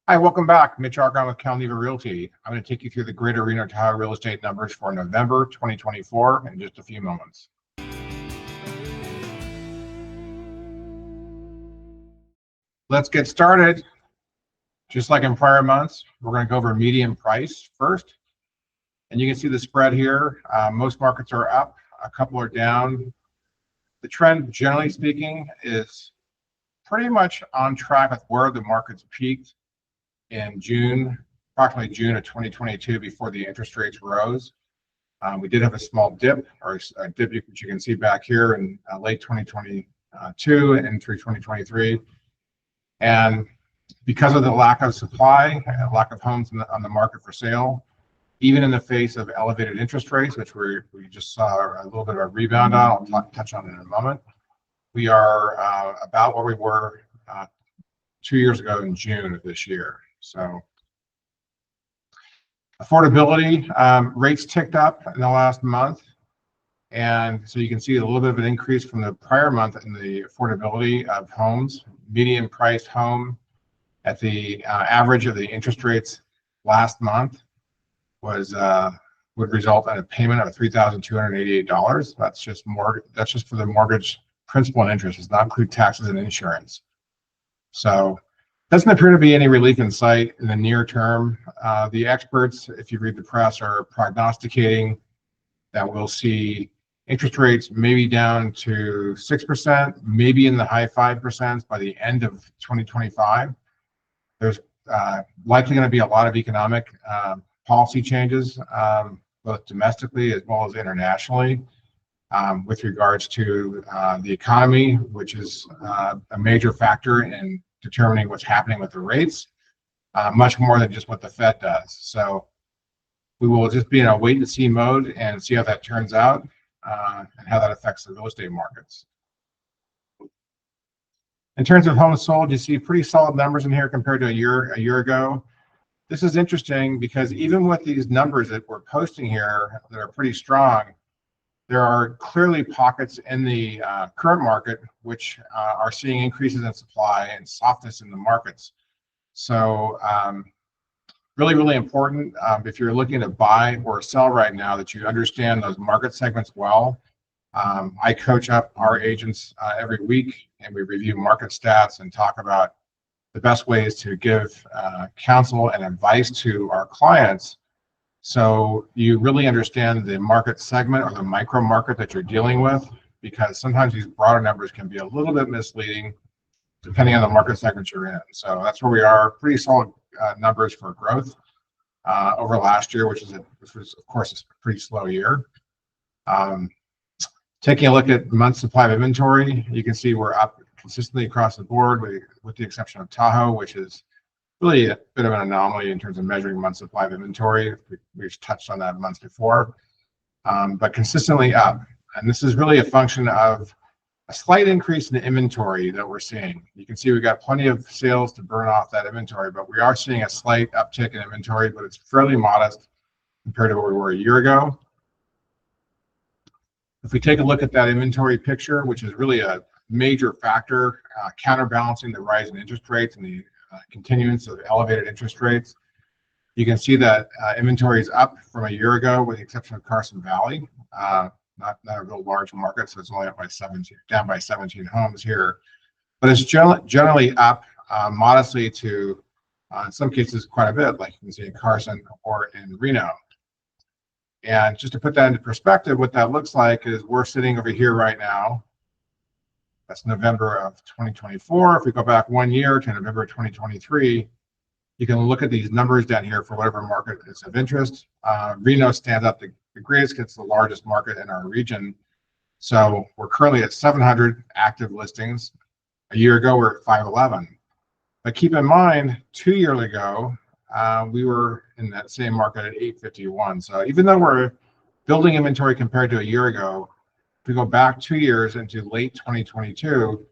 Hi, welcome back. Mitch Argon with Calneva Realty. I'm going to take you through the Greater Reno Tahoe real estate numbers for November 2024 in just a few moments. Let's get started. Just like in prior months, we're going to go over median price first. And you can see the spread here. Most markets are up, a couple are down. The trend, generally speaking, is pretty much on track with where the markets peaked in June, approximately June of 2022, before the interest rates rose. We did have a small dip, or a dip which you can see back here in late 2022 and through 2023. And because of the lack of supply, lack of homes on the market for sale, even in the face of elevated interest rates, which we just saw a little bit of a rebound on, I'll touch on it in a moment, we are about where we were 2 years ago in June of this year. So affordability, rates ticked up in the last month. And so you can see a little bit of an increase from the prior month in the affordability of homes. Median priced home at the average of the interest rates last month was would result in a payment of $3,288. That's just for the mortgage principal and interest. It does not include taxes and insurance. So doesn't appear to be any relief in sight in the near term. The experts, if you read the press, are prognosticating that we'll see interest rates maybe down to 6%, maybe in the high 5% by the end of 2025. There's likely going to be a lot of economic policy changes, both domestically as well as internationally, with regards to the economy, which is a major factor in determining what's happening with the rates, much more than just what the Fed does. So we will just be in a wait and see mode and see how that turns out and how that affects the real estate markets. In terms of homes sold, you see pretty solid numbers in here compared to a year ago. This is interesting because even with these numbers that we're posting here that are pretty strong, there are clearly pockets in the current market which are seeing increases in supply and softness in the markets. So really important if you're looking to buy or sell right now, that you understand those market segments well. I coach up our agents every week, and we review market stats and talk about the best ways to give counsel and advice to our clients, so you really understand the market segment or the micro market that you're dealing with, because sometimes these broader numbers can be a little bit misleading depending on the market segment you're in. So that's where we are. Pretty solid numbers for growth over last year, which was of course a pretty slow year. Taking a look at month supply of inventory, you can see we're up consistently across the board, with the exception of Tahoe, which is really a bit of an anomaly in terms of measuring month supply of inventory. We've touched on that months before, but consistently up. And this is really a function of a slight increase in the inventory that we're seeing. You can see we've got plenty of sales to burn off that inventory, but we are seeing a slight uptick in inventory, but it's fairly modest compared to where we were a year ago. If we take a look at that inventory picture, which is really a major factor counterbalancing the rise in interest rates and the continuance of elevated interest rates, you can see that inventory is up from a year ago, with the exception of Carson Valley. Not a real large market, so it's only up by 17, down by 17 homes here, but it's generally up modestly to, in some cases, quite a bit, like you can see in Carson or in Reno. And just to put that into perspective, what that looks like is we're sitting over here right now. That's November of 2024. If we go back 1 year to November 2023, you can look at these numbers down here for whatever market is of interest. Reno stands out the greatest. It's the largest market in our region. So we're currently at 700 active listings. A year ago, we're at 511. But keep in mind, 2 years ago, we were in that same market at 851. So even though we're building inventory compared to a year ago, if we go back 2 years into late 2022,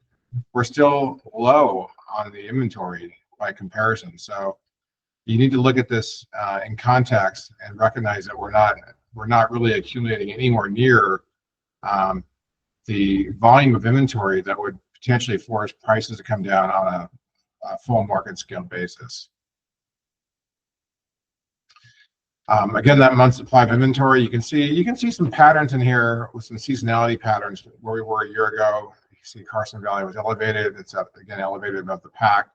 we're still low on the inventory by comparison. So you need to look at this in context and recognize that we're not really accumulating anywhere near the volume of inventory that would potentially force prices to come down on a full market scale basis. Again, that month supply of inventory, you can see some patterns in here with some seasonality patterns where we were a year ago. You can see Carson Valley was elevated. It's up again, elevated above the pack.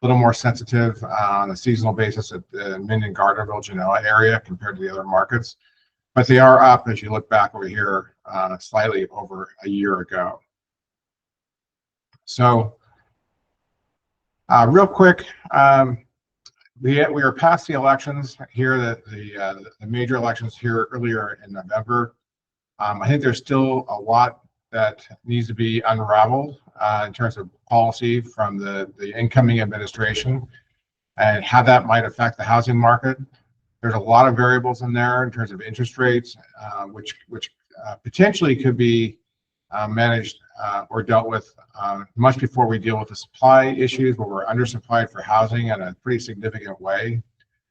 A little more sensitive on a seasonal basis at the Minden, Gardnerville, Genoa area compared to the other markets. But they are up as you look back over here slightly over a year ago. So real quick, we are past the elections here, the major elections here earlier in November. I think there's still a lot that needs to be unraveled in terms of policy from the incoming administration and how that might affect the housing market. There's a lot of variables in there in terms of interest rates, which potentially could be managed or dealt with much before we deal with the supply issues where we're undersupplied for housing in a pretty significant way.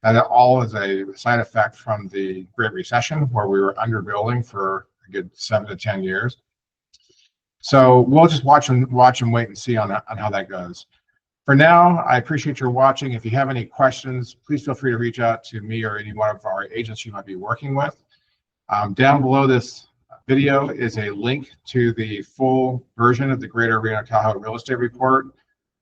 And that all is a side effect from the Great Recession where we were underbuilding for a good 7 to 10 years. So we'll just watch and wait and see on how that goes. For now, I appreciate your watching. If you have any questions, please feel free to reach out to me or any one of our agents you might be working with. Down below this video is a link to the full version of the Greater Reno Tahoe Real Estate Report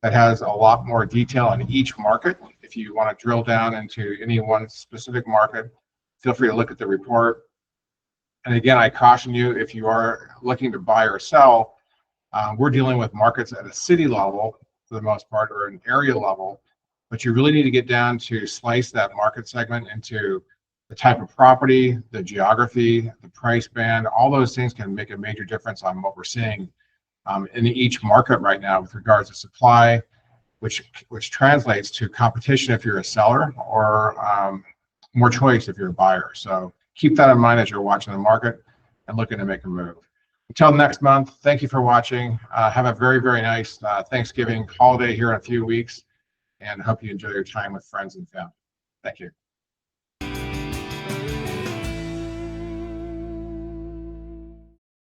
that has a lot more detail on each market. If you want to drill down into any one specific market, feel free to look at the report. And again, I caution you, if you are looking to buy or sell, we're dealing with markets at a city level for the most part, or an area level, but you really need to get down to slice that market segment into the type of property, the geography, the price band. All those things can make a major difference on what we're seeing in each market right now with regards to supply, which translates to competition if you're a seller, or more choice if you're a buyer. So keep that in mind as you're watching the market and looking to make a move. Until next month, thank you for watching. Have a very, very nice Thanksgiving holiday here in a few weeks, and hope you enjoy your time with friends and family. Thank you.